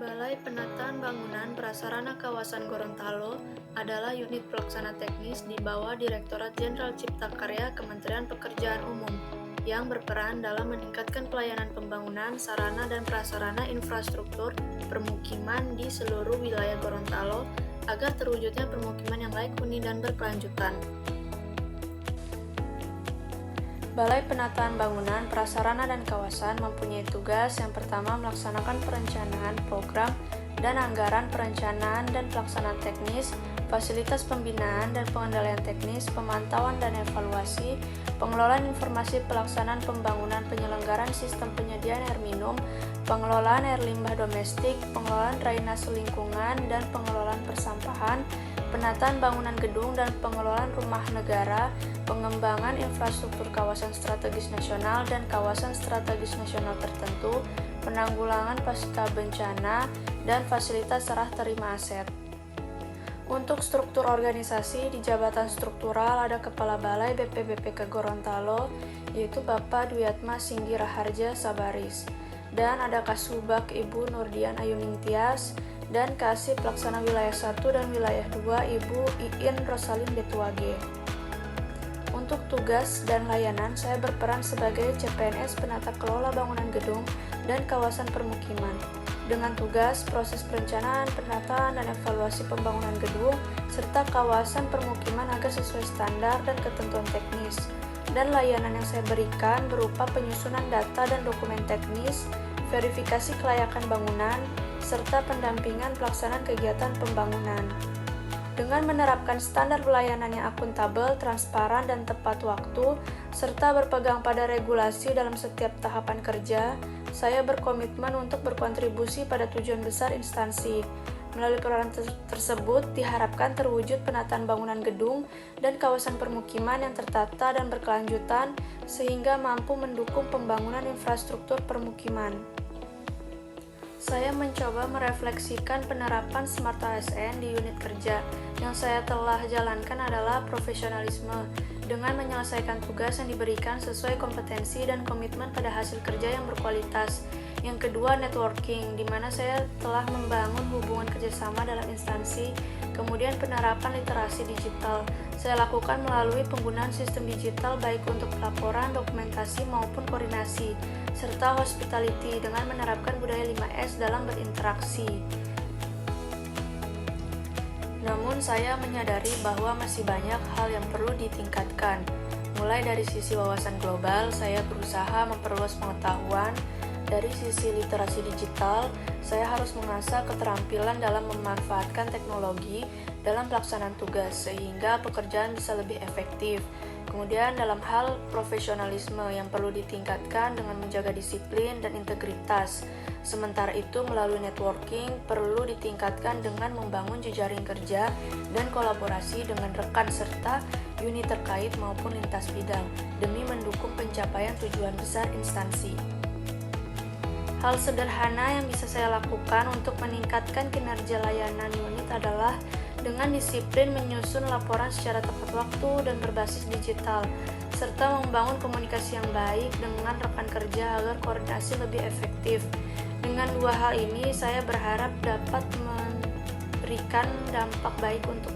Balai Penataan Bangunan Prasarana Kawasan Gorontalo adalah unit pelaksana teknis di bawah Direktorat Jenderal Cipta Karya Kementerian Pekerjaan Umum yang berperan dalam meningkatkan pelayanan pembangunan sarana dan prasarana infrastruktur permukiman di seluruh wilayah Gorontalo agar terwujudnya permukiman yang layak huni dan berkelanjutan. Balai Penataan Bangunan, Prasarana dan Kawasan mempunyai tugas yang pertama melaksanakan perencanaan program dan anggaran perencanaan dan pelaksanaan teknis, fasilitas pembinaan dan pengendalian teknis, pemantauan dan evaluasi, pengelolaan informasi pelaksanaan pembangunan penyelenggaraan sistem penyediaan air minum, pengelolaan air limbah domestik, pengelolaan drainase lingkungan dan pengelolaan persampahan, penataan bangunan gedung dan pengelolaan rumah negara, pengembangan infrastruktur kawasan strategis nasional dan kawasan strategis nasional tertentu, penanggulangan pasca bencana, dan fasilitas serah terima aset. Untuk struktur organisasi, di jabatan struktural ada Kepala Balai BPBPK Gorontalo, yaitu Bapak Dwiatma Singgi Raharja Sabaris, dan ada Kasubag Ibu Nurdian Ayuningtyas, dan Kasih Pelaksana Wilayah 1 dan Wilayah 2 Ibu Iin Rosalin Betuage. Untuk tugas dan layanan, saya berperan sebagai CPNS Penata Kelola Bangunan Gedung dan Kawasan Permukiman, dengan tugas proses perencanaan, penataan, dan evaluasi pembangunan gedung, serta kawasan permukiman agar sesuai standar dan ketentuan teknis. Dan layanan yang saya berikan berupa penyusunan data dan dokumen teknis, verifikasi kelayakan bangunan, serta pendampingan pelaksanaan kegiatan pembangunan. Dengan menerapkan standar pelayanan yang akuntabel, transparan, dan tepat waktu, serta berpegang pada regulasi dalam setiap tahapan kerja, saya berkomitmen untuk berkontribusi pada tujuan besar instansi. Melalui peran tersebut, diharapkan terwujud penataan bangunan gedung dan kawasan permukiman yang tertata dan berkelanjutan, sehingga mampu mendukung pembangunan infrastruktur permukiman. Saya mencoba merefleksikan penerapan Smart ASN di unit kerja. Yang saya telah jalankan adalah profesionalisme, dengan menyelesaikan tugas yang diberikan sesuai kompetensi dan komitmen pada hasil kerja yang berkualitas. Yang kedua, networking, di mana saya telah membangun hubungan kerjasama dalam instansi. Kemudian penerapan literasi digital. Saya lakukan melalui penggunaan sistem digital baik untuk pelaporan, dokumentasi maupun koordinasi, serta hospitality dengan menerapkan budaya 5S dalam berinteraksi. Namun saya menyadari bahwa masih banyak hal yang perlu ditingkatkan. Mulai dari sisi wawasan global, saya berusaha memperluas pengetahuan. Dari sisi literasi digital, saya harus mengasah keterampilan dalam memanfaatkan teknologi dalam pelaksanaan tugas sehingga pekerjaan bisa lebih efektif. Kemudian dalam hal profesionalisme yang perlu ditingkatkan dengan menjaga disiplin dan integritas. Sementara itu melalui networking perlu ditingkatkan dengan membangun jejaring kerja dan kolaborasi dengan rekan serta unit terkait maupun lintas bidang demi mendukung pencapaian tujuan besar instansi. Hal sederhana yang bisa saya lakukan untuk meningkatkan kinerja layanan unit adalah dengan disiplin menyusun laporan secara tepat waktu dan berbasis digital, serta membangun komunikasi yang baik dengan rekan kerja agar koordinasi lebih efektif. Dengan dua hal ini, saya berharap dapat memberikan dampak baik untuk